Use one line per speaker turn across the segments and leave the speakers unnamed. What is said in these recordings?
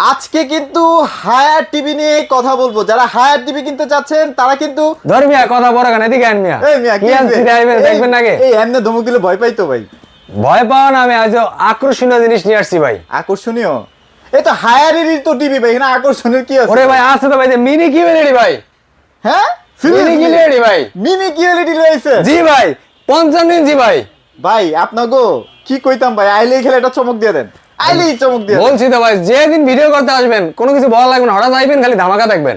আজকে কিন্তু Haier TV নিয়ে কথা বলবো। যারা হায়ার টিভি কিনতে চাচ্ছেন তারা কিন্তু
ধর্মিয়া কথা বড় কেন এদিকে আন মিয়া।
এই মিয়া
কি আনছি দেখবেন নাকি?
এই এমনি ধমক দিলে ভয় পাই তো ভাই।
ভয় পাও না, আমি আজ আকর্ষণীয় জিনিস নিয়ে আসছি ভাই।
আকর্ষণীয়? এই তো হায়ারেরই তো টিভি ভাই, না আকর্ষণীয় কি আছে?
ওরে ভাই আছে তো ভাই, যে মিনি কিউএলইডি ভাই।
হ্যাঁ
মিনি কিউএলইডি ভাই,
মিনি কিউএলইডি লইছে।
জি ভাই 55 ইঞ্চি ভাই।
ভাই আপনাগো কি কইতাম ভাই, আইলেই খেলে এটা চমক দিয়ে দেন, আইলেই চমক দিয়ে দেন।
বলছি তো ভাই, যেদিন ভিডিও করতে আসবেন কোনো কিছু বলা লাগবে না, হঠাৎ আইবেন খালি ধামাকা দেখবেন।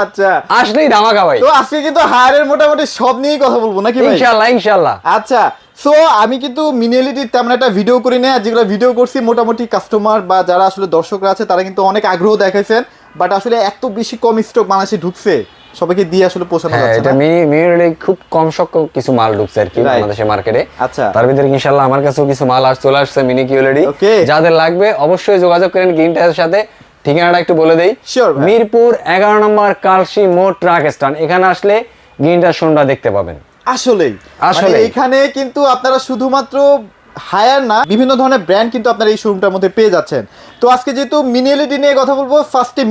আচ্ছা
আসলেই ধামাকা ভাই।
তো আজকে কিন্তু হায়ারের মোটামুটি সব নিয়েই কথা বলবো নাকি ভাই?
ইনশাআল্লাহ ইনশাআল্লাহ।
আচ্ছা সো আমি কিন্তু মিনিএলইডির তেমন একটা ভিডিও করি না, যেগুলো ভিডিও করছি মোটামুটি কাস্টমার বা যারা আসলে দর্শকরা আছে তারা কিন্তু অনেক আগ্রহ দেখাইছেন, বাট আসলে এত বেশি কম স্টক বাংলাদেশে ঢুকছে, সবাইকে দিয়ে আসলে পৌঁছানো যাচ্ছে
এটা
না।
মিনিএলইডি খুব কম সংখ্যক কিছু মাল ঢুকছে আর কি বাংলাদেশের মার্কেটে।
আচ্ছা
তার ভিতরে ইনশাআল্লাহ আমার কাছেও কিছু মাল চলে আসছে মিনি কিউএলইডি। যাদের লাগবে অবশ্যই যোগাযোগ করেন গ্রিন টাইলের সাথে। ঠিকানাটা একটু বলে দেই, মিরপুর 11 নম্বর কালসি মোড় ট্রাক স্ট্যান্ড। এখানে আসলে গ্রিন টাইল শোরুমটা দেখতে পাবেন।
আসলেই এখানে কিন্তু আপনারা শুধুমাত্র হায়ার না, বিভিন্ন ধরনের ব্র্যান্ড কিন্তু আপনারা এই শোরুমটার মধ্যে পেয়ে যাচ্ছেন। তো আজকে যেহেতু মিনিএলইডি নিয়ে কথা বলবো, ফার্স্টে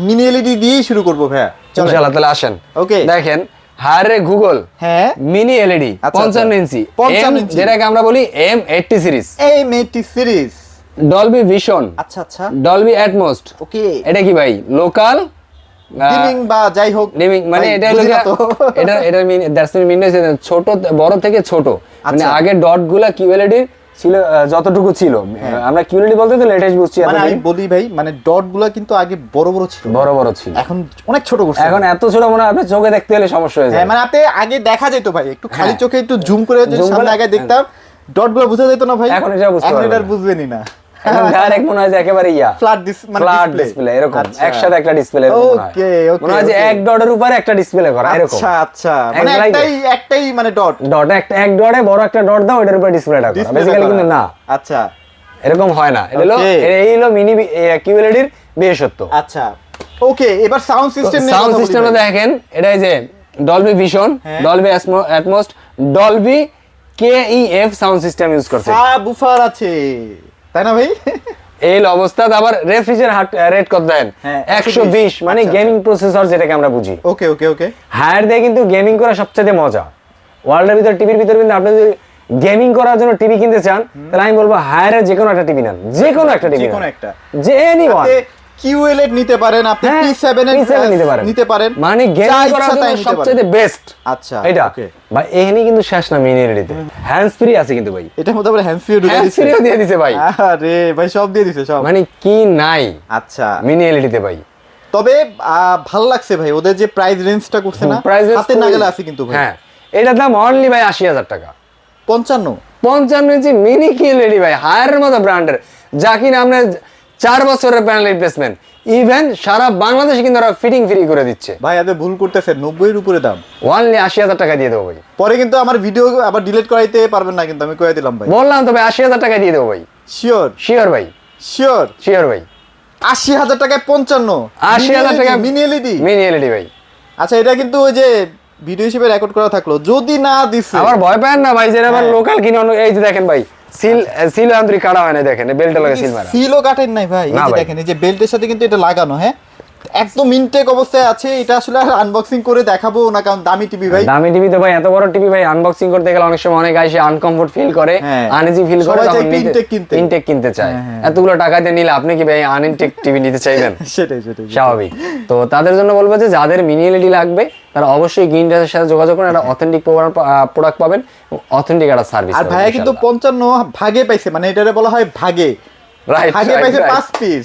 মিনিএলইডি দিয়েই শুরু করবো ভাইয়া।
ইনশাআল্লাহ তাহলে আসেন।
ওকে
দেখেন হায়ারে গুগল,
হ্যাঁ
মিনি এলইডি 55 ইঞ্চি,
55 ইঞ্চি,
যেটাকে আমরা বলি M80 series.
M80 series,
Dolby vision,
আচ্ছা আচ্ছা,
ডলবি অ্যাটমস।
ওকে
এটা কি ভাই লোকাল
গেমিং বা যাই হোক
গেমিং, মানে এটা হলো এটা দ্যাটস মিন ছোট বড় থেকে ছোট, মানে আগে ডটগুলা কিউএলইডি ছিল যতটুকু ছিল, আমরা কিউএলইডি বলতে তো লেটেস্ট বুঝছি।
মানে আমি বলি ভাই, মানে ডটগুলা কিন্তু আগে বড় বড় ছিল, এখন অনেক ছোট করছে।
এখন এত ছোট মনে হয় আপনি চোখে দেখতে হলে সমস্যা হয়ে যায়।
হ্যাঁ মানে আপনি আগে দেখা যেত ভাই, একটু খালি চোখে একটু জুম করে যদি সামনে আগে দেখতাম ডটগুলো বোঝা যেত না ভাই।
এখন এটা বুঝতে পারবেন,
এখন এটা বুঝবেনই না।
এখন ডাইরেক্ট মনে হয় যে একেবারে
ফ্ল্যাট
ডিসপ্লে এরকম একসাথে একটা ডিসপ্লে এরকম মনে হয়।
ওকে ওকে,
মনে হয় যে এক ডটের উপরে একটা ডিসপ্লে করা এরকম।
আচ্ছা আচ্ছা, মানে একটাই মানে ডট এক
ডটে বড় একটা ডট দাও, এটার উপরে ডিসপ্লেটা করা, বেসিক্যালি কিন্তু না।
আচ্ছা
এরকম হয় না। এটা হলো এই হলো মিনি কিউএলইডির বিশেষত্ব।
আচ্ছা ওকে, এবার সাউন্ড সিস্টেম নিয়ে
সাউন্ড সিস্টেমটা দেখেন, এটাই যে Dolby vision, Dolby Atmos, Dolby KEF sound system use করছে।
সাবউফার আছে তাই না ভাই?
এই অবস্থা। আবার রেফ্রিজারেটর রেট কত দেন? 120, মানে গেমিং প্রসেসর যেটাকে আমরা বুঝি।
ওকে ওকে ওকে,
হায়ার দিয়ে কিন্তু গেমিং করা সবচেয়ে মজা ওয়ার্ল্ডের ভিতর। টিভির ভিতর কিন্তু আপনি যদি গেমিং করার জন্য টিভি কিনতে চান, তাহলে আমি বলবো হায়ারের যে কোনো একটা টিভি নেন, যে কোনো একটা টিভি,
যে কোনো একটা,
যে এনিওয়ান।
কিউএলইড নিতে পারেন আপনি, P7 নিতে পারেন,
মানে গেমিং করার জন্য সবচেয়ে বেস্ট।
আচ্ছা
এটা ভাই এখানে কিন্তু শেষ না মিনিএলইডিতে, হ্যান্ডস ফ্রি আছে কিন্তু ভাই।
এটার মধ্যে আবার হ্যান্ডস ফ্রি
দিয়ে দিয়েছে ভাই।
আরে ভাই সব দিয়ে দিয়েছে সব,
মানে কি নাই
আচ্ছা
মিনিএলইডিতে ভাই।
তবে ভালো লাগছে ভাই ওদের যে প্রাইস রেঞ্জটা করছে না, হাতে না গেলে আছে কিন্তু ভাই।
হ্যাঁ এটার দাম অনলি ভাই ৮০,০০০ টাকা।
55
ইঞ্চি মিনি কিউএলইডি ভাই, হায়ারের মতো ব্র্যান্ডের, যা কিনা আমরা 4 বছরের প্যানেল রিপ্লেসমেন্ট, ইভেন সারা বাংলাদেশে কিন্তু ওরা ফিটিং ফ্রি করে দিচ্ছে।
ভাই এত ভুল করতেছে, 90 এর উপরে দাম,
অনলি ৮০,০০০ টাকা দিয়ে দেবো ভাই।
পরে কিন্তু আমার ভিডিও আবার ডিলিট করাইতে পারবেন না কিন্তু, আমি কয়ে দিলাম ভাই।
বললাম তো ভাই ৮০,০০০ টাকা দিয়ে দেবো ভাই।
শিওর
ভাই,
শিওর
ভাই।
৮০,০০০ টাকায় 55,
৮০,০০০ টাকা
মিনি এলইডি
ভাই।
আচ্ছা এটা কিন্তু ওই যে ভিডিও হিসেবে রেকর্ড করা থাকলো, যদি না দিছে
আবার ভয় পায় না ভাই, যেটা আবার লোকাল কিনে। এই যে দেখেন ভাই, সিল আন্তরিক কাটা হয় না, দেখেন বেল্টে লাগা সিল মারা,
সিলও কাটেন নাই ভাই। এই যে দেখেন, এই যে বেল্টের সাথে কিন্তু এটা লাগানো, হ্যাঁ একদম ইনটেক অবস্থায় আছে। এটা আসলে আনবক্সিং করে দেখাবো না, কারণ দামি টিভি ভাই,
দামি টিভি তো ভাই, এত বড় টিভি ভাই আনবক্সিং করতে গেলে অনেক সময় অনেক আইসে আনকমফোর্ট ফিল করে, আনইজি ফিল করে, তখন ইনটেক কিনতে চায়। এতগুলো টাকা দিয়ে নিলে আপনি কি ভাই আনইনটেক টিভি নিতে চাইবেন?
সেটাই
স্বাভাবিক। তো তাদের জন্য বলবো যে যাদের মিনি এলইডি লাগবে তারা অবশ্যই গ্রিন টাইলের সাথে যোগাযোগ করেন, একটা অথেন্টিক প্রোডাক্ট পাবেন, অথেন্টিক একটা সার্ভিস।
আর ভাইয়া কিন্তু 55 ভাগে পাইছে, মানে এটারে বলা হয় ভাগে, ভাগে পাইছে 5 পিস।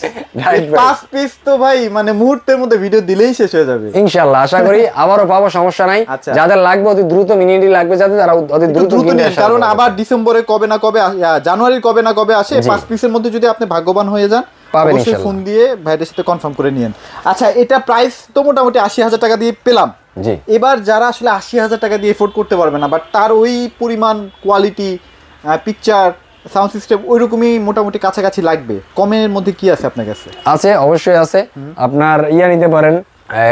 5 পিস তো ভাই মানে মুহূর্তের মধ্যে ভিডিও দিলেই শেষ হয়ে যাবে ইনশাআল্লাহ,
আশা করি। আবারও পাবো, সমস্যা নাই। যাদের লাগবে অতি দ্রুত মিনি এলইডি লাগবে, যাদের তারা অতি দ্রুত
নিন, কারণ আবার ডিসেম্বরে কবে না কবে, জানুয়ারির কবে না কবে আসে। 5 পিসের মধ্যে যদি আপনি ভাগ্যবান হয়ে যান, অবশ্যই ফোন দিয়ে ভাইদের সাথে কনফার্ম করে নিন। আচ্ছা এটা প্রাইস তো মোটামুটি ৮০,০০০ টাকা দিয়ে পেলাম। এবার যারা আসলে ৮০,০০০ টাকা দিয়ে এফোর্ড করতে পারবে না, বাট তার ওই পরিমাণ কোয়ালিটি, পিকচার, সাউন্ড সিস্টেম ওইরকমই মোটামুটি কাছাকাছি লাগবে, কমের মধ্যে কি আছে আপনার কাছে?
আছে, অবশ্যই আছে। আপনার নিতে পারেন,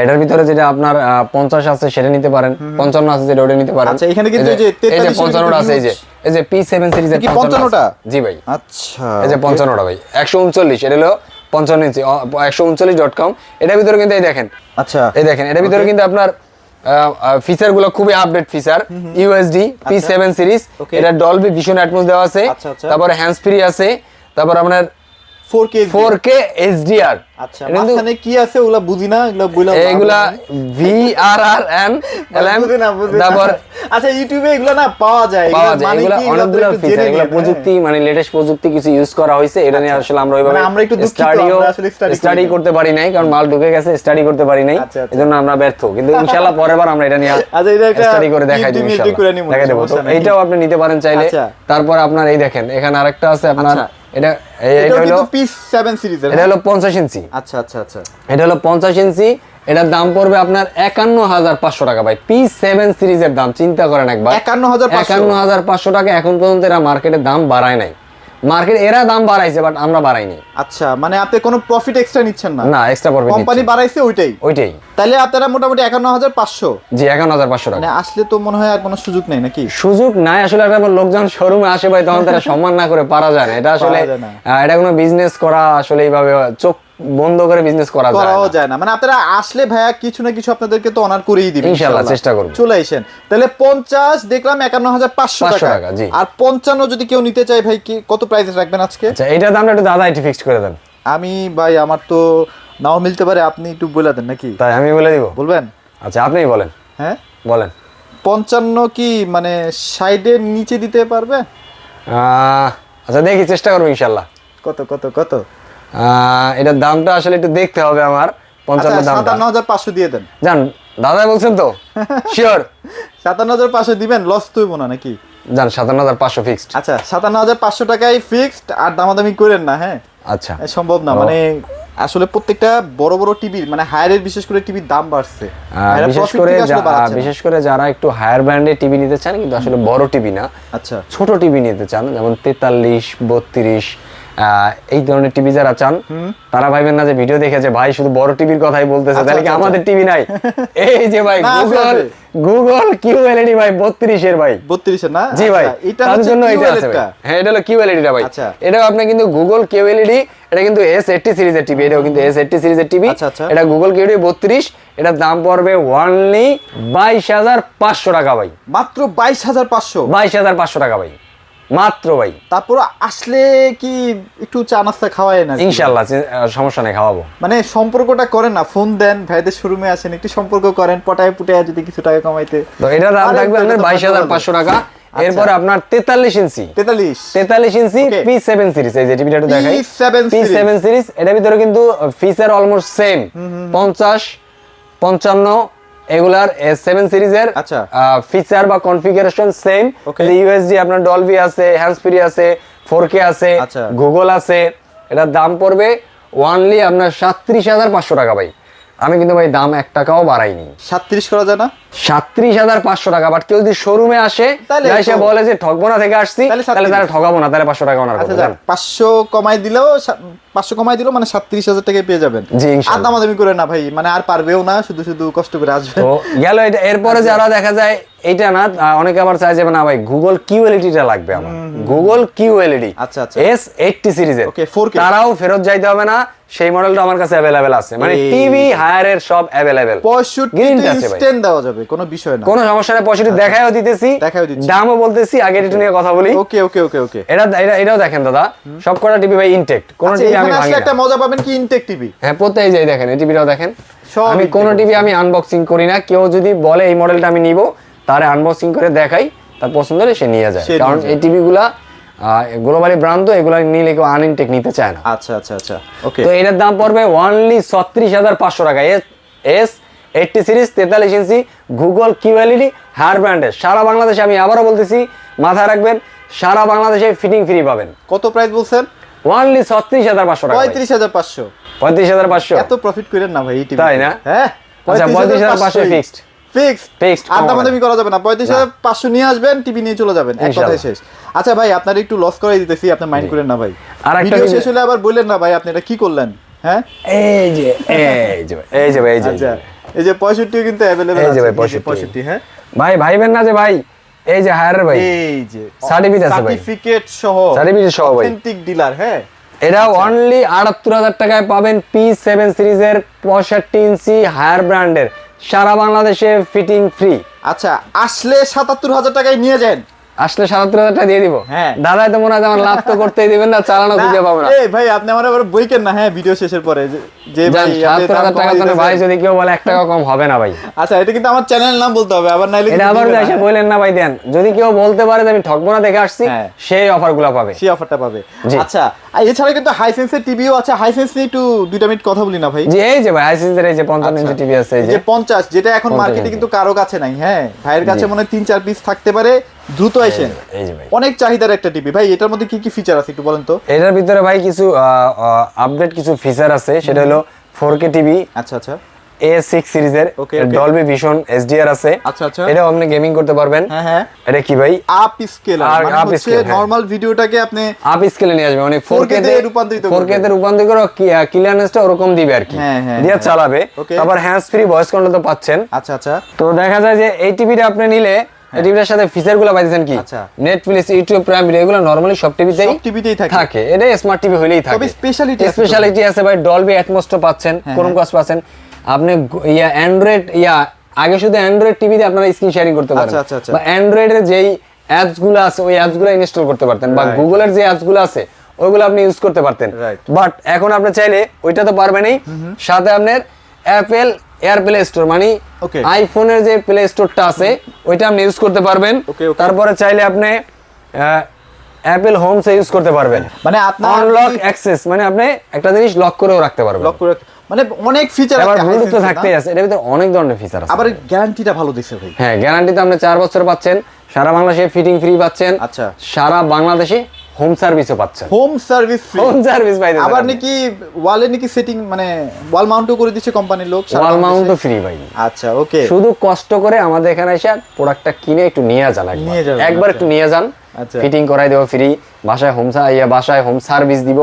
এটার ভিতরে যেটা আপনার 50 আছে সেটা নিতে পারেন, 55 আছে যেটা ওটা নিতে পারেন।
আচ্ছা এখানে কিন্তু এই যে
55টা আছে, এই যে P7 সিরিজের 55টা। জি ভাই,
আচ্ছা
এই যে 55টা ভাই 139, এটা হলো 55 ইঞ্চি 139.com। এটার ভিতরে কিন্তু এই দেখেন,
আচ্ছা
এই দেখেন এটার ভিতরে কিন্তু আপনার ফিচার গুলো খুবই update feature. USD P7 series, এটা ডলবি ভিশন অ্যাটমস দেওয়া আছে, তারপরে হ্যান্ডস ফ্রি আছে, তারপর আপনার 4K HDR।
আচ্ছা মাঝখানে কি আছে ওগুলা বুঝি না, এগুলা বইলা
এগুলা VRRN LM, তারপর
আচ্ছা ইউটিউবে এগুলা না পাওয়া যায়,
মানে এগুলা অনেকগুলো ফিচার, এগুলা প্রযুক্তি মানে লেটেস্ট প্রযুক্তি কিছু ইউজ করা হয়েছে। এটা নিয়ে আসলে আমরা ওইভাবে স্টাডি করতে পারি নাই, কারণ মাল ঢুকে গেছে, স্টাডি করতে পারি নাই, এজন্য আমরা ব্যর্থ। কিন্তু ইনশাআল্লাহ পরের বার আমরা এটা নিয়ে স্টাডি করে দেখাই দেব, ইনশাআল্লাহ দেখাই দেব। তো এইটাও আপনি নিতে পারেন চাইলে। তারপর আপনার এই দেখেন এখানে আরেকটা আছে আপনার, এটা হলো
P7 সিরিজের,
এটা হলো 50 ইঞ্চি।
আচ্ছা আচ্ছা আচ্ছা,
এটা হলো 50 ইঞ্চি, এটার দাম পড়বে আপনার 51500 টাকা ভাই। P7 সিরিজের দাম চিন্তা করেন একবার, 51500 টাকা। এখন পর্যন্ত এরা মার্কেটে দাম বাড়ায় নাই, মার্কেট এরা দাম বাড়াইছে বাট আমরা বাড়াইনি।
আচ্ছা মানে আপনি কোনো প্রফিট এক্সট্রা নিচ্ছেন না?
না, এক্সট্রা প্রফিট
কোম্পানি বাড়াইছে ওইটাই। তাহলে আপনারা মোটামুটি 51500।
জি 51500 টাকা।
মানে আসলে তো মনে হয় আর কোনো সুযোগ নেই নাকি?
সুযোগ নাই আসলে, একটা লোকজন শোরুমে আসে ভাই, তখন তারা সম্মান না করে পারা যায় না। এটা আসলে এটা কোনো বিজনেস করা আসলে এইভাবে চোখ বন্ধ করে বিজনেস করাও যায় না। মানে আপনারা আসলে ভাইয়া কিছু না কিছু আপনাদেরকে তো অনার করেই দিবেন ইনশাআল্লাহ, চেষ্টা করব।
চলে আসেন। তাহলে 50 দেখলাম 51500 টাকা।
জি।
আর 55 যদি কেউ নিতে চায় ভাই কি কত প্রাইসে রাখবেন আজকে?
আচ্ছা এটার দামটা একটু দাদা একটু ফিক্সড করে দেন।
আমি ভাই আমার তো নাও মিলতে পারে, আপনি একটু বলে দেন নাকি?
তাই আমি বলে দিব?
বলবেন?
আচ্ছা আপনিই বলেন।
হ্যাঁ
বলেন।
55 কি মানে সাইডের নিচে দিতে পারবে?
আচ্ছা দেখি, চেষ্টা করব ইনশাআল্লাহ।
কত কত কত?
এটার দামটা আসলে একটু দেখতে হবে আমার। 55 দামটা
57500 দিয়ে দেন।
জান দাদা বলছেন তো শিওর
57500 দিবেন, লস তো হইব না নাকি?
জান 57500 ফিক্সড।
আচ্ছা 57500 টাকায় ফিক্সড, আর দামাদামি করেন না। হ্যাঁ
আচ্ছা
সম্ভব না, মানে আসলে প্রত্যেকটা বড় বড় টিভি মানে হায়ারের বিশেষ করে টিভির দাম বাড়ছে,
বিশেষ করে যারা একটু হায়ার ব্র্যান্ডের টিভি নিতে চান, কিন্তু আসলে বড় টিভি না, আচ্ছা ছোট টিভি নিতে চান, যেমন 43 32 এই ধরনের টিভি যারা চান, তারা ভাইবেন না যে ভিডিও দেখেছে ভাই শুধু বড় টিভির কথাই বলতেছে, তাহলে কি আমাদের টিভি নাই? এই যে ভাই গুগল QLED ভাই 32 এর ভাই, 32 এর না? জি ভাই, তার জন্য এটা আছে ভাই। হ্যাঁ এটা হলো QLED টা ভাই। এটাও আপনি কিন্তু গুগল QLED, এটা কিন্তু S80 সিরিজের টিভি, এটাও কিন্তু S80 সিরিজের টিভি। এটা গুগল QLED 32, এটার দাম পড়বে অনলি 22500 টাকা ভাই। মাত্র 22500 টাকা ভাই, মাত্র ভাই। তারপর আসলে কি একটু চা নাস্তা খাওয়ায় না? ইনশাআল্লাহ সমস্যা নেই, খাওয়াবো। মানে সম্পর্কটা করেন না, ফোন দেন, ভাইদের শোরুমে আসেন, একটু সম্পর্ক করেন, পটায় পুটায় যদি কিছু টাকা কমাইতে। তো এটা দাম থাকবে আপনার 22500 টাকা। এরপর আপনার 43 ইঞ্চি P7 সিরিজ, এই যে টিভিটা একটু দেখাই, P7 সিরিজ। এটার ভিতরে কিন্তু ফিচার অলমোস্ট সেম, 50 55 এগুলার S7 সিরিজের ফিচার বা কনফিগারেশন সেম। ইউএসডি আপনার ডলবি আছে, হ্যান্ডস ফ্রি আছে, 4K আছে, গুগল আছে। এটার দাম পড়বে ওয়ানলি আপনার 37500 টাকা ভাই। আমি কিন্তু ভাই দাম 1 টাকাও বাড়াইনি। 37 করা যায় না? 37500 টাকা। বাট কেউ যদি শোরুমে আসে, এসে বলে যে ঠকবো না থেকে আসছি, তাহলে তারা ঠকাবো না, তাহলে 500 টাকা ওনার করবে। 500 কমাই দিলেও 500 কমাই দিলেও মানে 37000 টাকায় পেয়ে যাবেন। জি ইনশাআল্লাহ। আর দামাদামি করে না ভাই, মানে আর পারবেও না, শুধু শুধু কষ্ট করে আসবে। তো গেল এটা। এরপরে যারা দেখা যায় এইটা না, অনেকে আবার চায় যে না ভাই গুগল QLED টা লাগবে আমার, গুগল QLED আচ্ছা আচ্ছা S80 সিরিজের, তারাও ফেরত যাইতে হবে না, সেই মডেলটা আমার কাছে अवेलेबल আছে। মানে টিভি হায়ারের সব अवेलेबल, 65 ইনস্ট্যান্ট দেওয়া যাবে, কোনো বিষয় না, কোনো সমস্যা নেই। 65 দেখায়ও দিতেছি, দামও বলতেছি, আগে একটু নিয়ে কথা বলি। ওকে ওকে ওকে ওকে। এটাও দেখেন দাদা, সবকটা টিভি ভাই ইনটেক্ট, কোন টিভি আমি ভাঙি না। একটা মজা পাবেন কি ইনটেক্ট টিভি। হ্যাঁ প্রত্যেকই যাই দেখেন, এই টিভিটাও দেখেন, আমি কোন টিভি আমি আনবক্সিং করি না। কেউ যদি বলে এই মডেলটা আমি নিব, তারে আনবক্সিং করে দেখাই, তার পছন্দ হলে সে নিয়ে যায়। কারণ এই টিভিগুলা গ্লোবালি ব্র্যান্ড, তো এগুলা নিলে কেউ আনইনটেক নিতে চায় না। আচ্ছা আচ্ছা আচ্ছা ওকে। তো এটার দাম পড়বে অনলি 36500 টাকা। S80 সিরিজ 43 ইঞ্চি গুগল QLED হায়ার ব্র্যান্ডের, সারা বাংলাদেশে, আমি আবারও বলতেছি মাথায় রাখবেন, সারা বাংলাদেশে ফিটিং ফ্রি পাবেন। কত প্রাইস বলছেন? অনলি 36500 টাকা। 35500 এত প্রফিট করেন না ভাই এই টিভি, তাই না? হ্যাঁ আচ্ছা 35500 ফিক্সড আর দামাদামি করা যাবে না। 35500 নিয়ে আসবেন, টিভি নিয়ে চলে যাবেন, এক কথাই শেষ। আচ্ছা ভাই আপনার একটু লস করে দিতেছি, আপনি মাইন্ড করেন না ভাই। ভিডিও শেষ হলে আবার বললেন না ভাই আপনি এটা কি করলেন। হ্যাঁ এই যে ভাই, আচ্ছা এই যে 65 কিন্তু अवेलेबल আছে, 65 হ্যাঁ ভাই, ভাইবেন না যে ভাই এই যে হায়ারের ভাই, এই যে সার্টিফিকেট আছে ভাই, সার্টিফিকেট সহ ভাই, অথেন্টিক ডিলার। হ্যাঁ এটা অনলি ৭৮,০০০ টাকায় পাবেন P7 সিরিজের 65 ইঞ্চি হায়ার ব্র্যান্ডের, সারা বাংলাদেশে ফিটিং ফ্রি।
আচ্ছা, আসলে ৭৭,০০০ টাকায় নিয়ে যান।
আসলে ৭৭,০০০ টাকা দিয়ে দিব।
হ্যাঁ,
দাদাই তো মনে হয় আমার লাভ তো করতেই দিবেন না, চালানো খুঁজে পাবো না।
এই ভাই আপনি আমার আবার বই কেন না, হ্যাঁ ভিডিও শেষের পরে যে ভাই
৭৭,০০০ টাকা তো ভাই যদি কেউ বলে 1 টাকা কম হবে না ভাই।
আচ্ছা, এটা কিন্তু আমার চ্যানেলের নাম বলতে হবে, আবার নাইলে
এটা আবার এসে বলেন না ভাই দেন। যদি কেউ বলতে পারে যে আমি ঠকবো না দেখে আসছি, সেই অফারগুলো পাবে,
সেই অফারটা পাবে। আচ্ছা, আর এছাড়া কিন্তু হাইসেন্সের টিভিও আছে। হাইসেন্স নিয়ে একটু 2 মিনিট কথা বলি না ভাই?
জি, এই যে ভাই হাইসেন্সের এই যে 55 ইঞ্চি টিভি আছে, এই যে
50, যেটা এখন মার্কেটে কিন্তু কারো কাছে নাই। হ্যাঁ, ভাইয়ের কাছে মনে হয় 3-4 পিস থাকতে পারে, দ্রুত আসেন।
এই যে ভাই
অনেক চাহিদার একটা টিভি ভাই। এটার মধ্যে কি কি ফিচার আছে একটু বলেন তো?
এটার ভিতরে ভাই কিছু আপডেট কিছু ফিচার আছে, সেটা হলো 4K টিভি।
আচ্ছা আচ্ছা,
A6 সিরিজের ডলবি ভিশন HDR আছে।
আচ্ছা আচ্ছা,
এটা আপনি গেমিং করতে পারবেন।
হ্যাঁ হ্যাঁ,
এটা কি ভাই
আপ স্কেল, মানে হচ্ছে নরমাল ভিডিওটাকে আপনি
আপ স্কেলে নিয়ে আসবে, মানে
4K তে রূপান্তরিত করবে।
4K তে রূপান্তরিত করে ক্লিয়ারনেসটা ওরকম দিবে আর কি, দিয়ে চালাবে। তারপর হ্যান্ডস ফ্রি ভয়েস কন্ট্রোল তো পাচ্ছেন।
আচ্ছা আচ্ছা,
তো দেখা যায় যে এই টিভিটা আপনি নিলে এই টিভিটার সাথে ফিচারগুলো পাইছেন কি, নেটফ্লিক্স, ইউটিউব, প্রাইম ভিডিও, এগুলো নরমালি সব টিভিতেই থাকে। এটা স্মার্ট টিভি হইলেই থাকে। তবে স্পেশালিটি আছে ভাই, ডলবি অ্যাটমস তো পাচ্ছেন, ক্রোমকাস্ট পাচ্ছেন। আপনি অ্যান্ড্রয়েড আগে শুধু অ্যান্ড্রয়েড টিভিতে আপনারা স্ক্রিন শেয়ারিং করতে পারেন, বা অ্যান্ড্রয়েডের যেই অ্যাপস গুলো আছে ওই অ্যাপস গুলো ইনস্টল করতে পারতেন, বা গুগলের যে অ্যাপস গুলো আছে ওইগুলো আপনি ইউজ করতে পারতেন। বাট এখন আপনি চাইলে ওইটা তো পারবেনই, সাথে আপনার অ্যাপেল এয়ার প্লে স্টোর, মানে আইফোনের যে প্লে স্টোরটা আছে ওইটা আপনি ইউজ করতে পারবেন। তারপরে চাইলে আপনি অ্যাপেল হোমস ইউজ করতে পারবেন, মানে আপনার আনলক অ্যাক্সেস, মানে আপনি একটা জিনিস লক করেও রাখতে পারবেন। লক করে, মানে অনেক ফিচার আছে, ব্লুটুথ তো থাকতেই আছে, এর ভিতরে অনেক ধরনের ফিচার আছে। আবার গ্যারান্টিটা ভালো দিছে ভাই। হ্যাঁ, গ্যারান্টিতে আপনি 4 বছর পাচ্ছেন, সারা বাংলাদেশে ফিটিং ফ্রি পাচ্ছেন। আচ্ছা, সারা বাংলাদেশে হোম সার্ভিসও পাচ্ছেন। হোম সার্ভিস ভাই। আবার নাকি ওয়ালে নাকি সেটিং, মানে ওয়াল মাউন্টও করে দিচ্ছে কোম্পানির লোক, ওয়াল মাউন্টও ফ্রি ভাই। আচ্ছা, ওকে। শুধু কষ্ট করে আমাদের এখানে এসে প্রোডাক্টটা কিনে একটু নিয়ে যান, একবার একটু নিয়ে যান, ফিটিং করাই দেব ফ্রি, বাসায় হোম সার্ভিস দিব,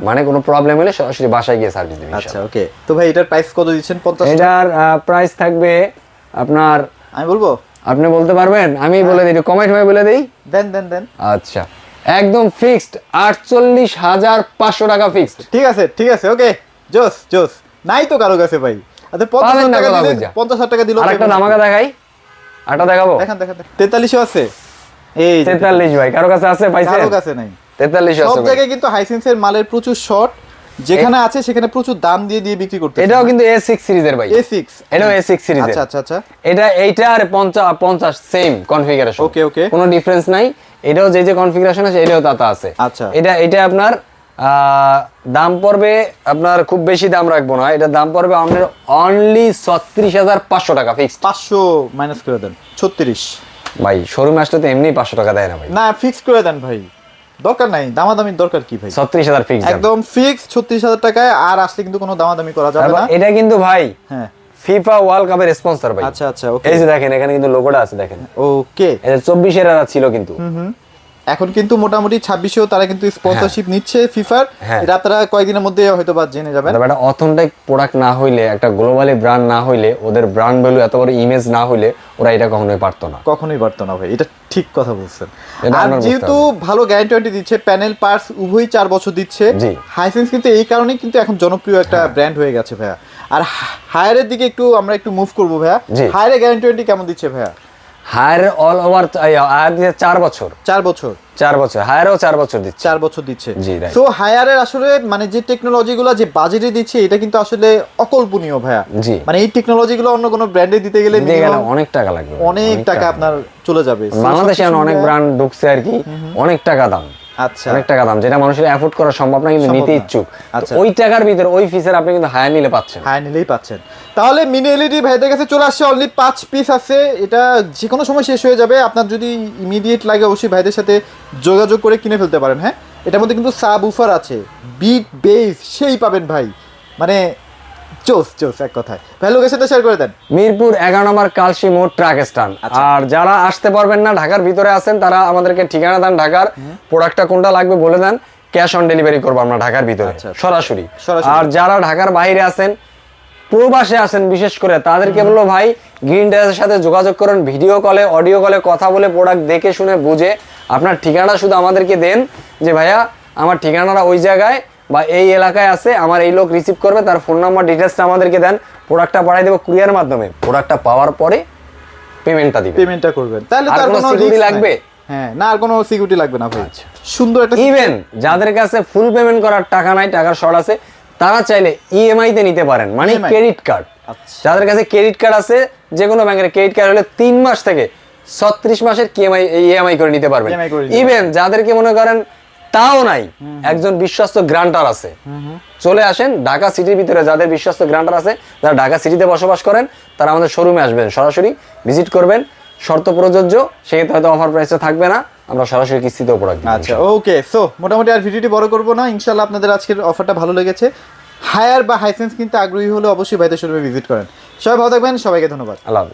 মানে কোনো প্রবলেম হলে সরাসরি বাসায় গিয়ে সার্ভিস দিবেন। আচ্ছা, ওকে। তো ভাই এটার প্রাইস কত দিচ্ছেন? 50। এটার প্রাইস থাকবে আপনার, আমি বলবো আপনি বলতে পারবেন? আমি বলে দিই, কমাই ঠমাই বলে দিই। দেন। আচ্ছা, একদম ফিক্সড 48,500 টাকা ফিক্সড। ঠিক আছে, ওকে, জোস। নাই তো কারো কাছে ভাই। আচ্ছা, 50,000 টাকা দিলে, 50,000 টাকা দিলে আরেকটা ধামাকা দেখাই। আটা দেখাবো? দেখান। 43 আছে। এই 43 ভাই, কারো কাছে আছে? পাইছেন? কারো কাছে নাই। 43 আছে। সব জায়গায় কিন্তু হাইসেন্সের মালের প্রচুর শর্ট, যেখানে আছে সেখানে প্রচুর দাম দিয়ে বিক্রি করতে। এটাও কিন্তু A6 সিরিজের ভাই। A6, এটাও A6 সিরিজের। আচ্ছা। এইটা আর 50 সেম কনফিগারেশন। ওকে। কোনো ডিফারেন্স নাই। এটাও যে কনফিগারেশন আছে এটাও তাতা আছে। আচ্ছা, এটা আপনার দাম পড়বে, আপনার খুব বেশি দাম রাখবো না, এটা দাম পড়বে আপনার অনলি 36,500 টাকা ফিক্সড। 500 মাইনাস করে দেন, 36 ভাই। শোরুমে আসলে তো এমনি 500 টাকা দেয় না ভাই। না, ফিক্স করে দেন ভাই, দরকার নাই দামাদামির দরকার কি ভাই। 36,000 ফিক্স, একদম ফিক্স 36,000 টাকায়। আর আসলে কিন্তু কোনো দামাদামি করা যাবে না। এটা কিন্তু ভাই, হ্যাঁ, ফিফা ওয়ার্ল্ড কাপের স্পন্সর ভাই। আচ্ছা, ওকে। এই যে দেখেন, এখানে কিন্তু লোগোটা আছে, দেখেন। ওকে, এটা 24 এর ছিল কিন্তু। এখন কিন্তু মোটামুটি 26-এও তারা কিন্তু স্পন্সরশিপ নিচ্ছে ফিফার। এটা আপনারা কয়েকদিনের মধ্যে হয়তো বা জেনে যাবেন। এটা অথেন্টিক প্রোডাক্ট না হইলে, একটা গ্লোবালি ব্র্যান্ড না হইলে, ওদের ব্র্যান্ড ভ্যালু এত বড় ইমেজ না হইলে ওরা এটা কখনোই পারতো না ভাই। এটা ঠিক কথা বলছেন। আর যেহেতু ভালো গ্যারান্টি দিচ্ছে, প্যানেল পার্টস উভয়ই 4 বছর দিচ্ছে। হাইসেন্স কিন্তু এই কারণেই কিন্তু এখন জনপ্রিয় একটা ব্র্যান্ড হয়ে গেছে ভাইয়া। আর হায়ারের দিকে আমরা একটু মুভ করবো ভাইয়া। হায়ারের গ্যারান্টি কেমন দিচ্ছে ভাইয়া? হায়ার অল ওভার 4 বছর। হায়ারও 4 বছর দিচ্ছে। 4 বছর দিচ্ছে। সো হায়ারের আসলে মানে যে টেকনোলজিগুলো যে বাজেটে দিচ্ছে, এটা কিন্তু আসলে অকল্পনীয় ভাইয়া। মানে এই টেকনোলজিগুলো অন্য কোনো ব্র্যান্ডে দিতে গেলে অনেক টাকা লাগবে, অনেক টাকা আপনার চলে যাবে। বাংলাদেশে অনেক ব্র্যান্ড ঢুকছে আর কি, অনেক টাকা দাম। আচ্ছা, অনেক টাকা দাম, যেটা মানুষের অ্যাফোর্ড করা সম্ভব না, কিন্তু নিতে ইচ্ছুক। ওই টাকার ভিতরে ওই ফিচার আপনি কিন্তু হায়ার নিলে পাচ্ছেন, হায়ার নিলেই পাচ্ছেন। তাহলে মিনি এলইডি ভাইদের কাছে চলে আসছে, অনলি 5 পিস আছে। এটা যে কোনো সময় শেষ হয়ে যাবে। আপনার যদি ইমিডিয়েট লাগে অবশ্যই ভাইদের সাথে যোগাযোগ করে কিনে ফেলতে পারেন। হ্যাঁ, এটার মধ্যে কিন্তু সাব উফার আছে, বিট বেস সেই পাবেন ভাই, মানে চোস এক কথায়। ভাই লোকেশনটা শেয়ার করে দেন। মিরপুর 11 নম্বর কালশি মোড় ট্রাক স্ট্যান্ড। আর যারা আসতে পারবেন না, ঢাকার ভিতরে আছেন, তারা আমাদেরকে ঠিকানা দেন, ঢাকার প্রোডাক্টটা কোনটা লাগবে বলে দেন, ক্যাশ অন ডেলিভারি করবো আমরা ঢাকার ভিতরে সরাসরি। আর যারা ঢাকার বাইরে আছেন, প্রবাসে আছেন বিশেষ করে, তাদেরকে বলবো ভাই গ্রিন ড্যাশের সাথে যোগাযোগ করেন, ভিডিও কলে, অডিও কলে কথা বলে প্রোডাক্ট দেখে শুনে বুঝে আপনার ঠিকানাটা শুধু আমাদেরকে দেন, যে ভাইয়া আমার ঠিকানাটা ওই জায়গায়, বা এই এলাকায় আছে, আমার এই লোক রিসিভ করবে, তার ফোন নাম্বার ডিটেইলসটা আমাদেরকে দেন, প্রোডাক্টটা পাঠিয়ে দেব কুরিয়ার মাধ্যমে, প্রোডাক্টটা পাওয়ার পরে পেমেন্টটা দিবেন,
পেমেন্টটা করবেন, তাহলে
আর
তার
কোনো
কোনো
সিকিউরিটি
risk
লাগবে?
নাই। হ্যাঁ, না আর কোনো সিকিউরিটি লাগবে না ভাই।
আচ্ছা।
সুন্দর একটা
ইভেন যাদের কাছে ফুল পেমেন্ট করার টাকা নাই, টাকার শর্ট আছে, তারা চাইলে ইএমআই তে নিতে পারেন, মানে
EMI
ক্রেডিট কার্ড।
আচ্ছা।
যাদের কাছে ক্রেডিট কার্ড আছে, যে কোনো ব্যাংকের ক্রেডিট কার্ড হলে 3 মাস থেকে 36 মাসের ইএমআই করে নিতে পারবেন।
EMI করে নিতে
ইভেন যাদেরকে মনে করেন তাও নাই, একজন বিশ্বস্ত গ্রান্টার আছে, চলে আসেন ঢাকা সিটির ভিতরে, যাদের বিশ্বস্ত গ্রান্টার আছে, যারা ঢাকা সিটিতে বসবাস করেন, তারা আমাদের শোরুমে আসবেন, সরাসরি ভিজিট করবেন, শর্ত প্রযোজ্য, সেক্ষেত্রে হয়তো অফার প্রাইসে থাকবে না, আমরা সরাসরি কিস্তিতেও প্রোডাক্ট দিই।
আচ্ছা, ওকে। সো মোটামুটি আর ভিডিওটি বড় করবো না, ইনশাআল্লাহ আপনাদের আজকের অফারটা ভালো লেগেছে। হায়ার বা হাইসেন্স কিনতে আগ্রহী হলে অবশ্যই ভাইদের শোরুমে ভিজিট করেন। সবাই ভালো থাকবেন, সবাইকে ধন্যবাদ।
আল্লাহ হাফেজ।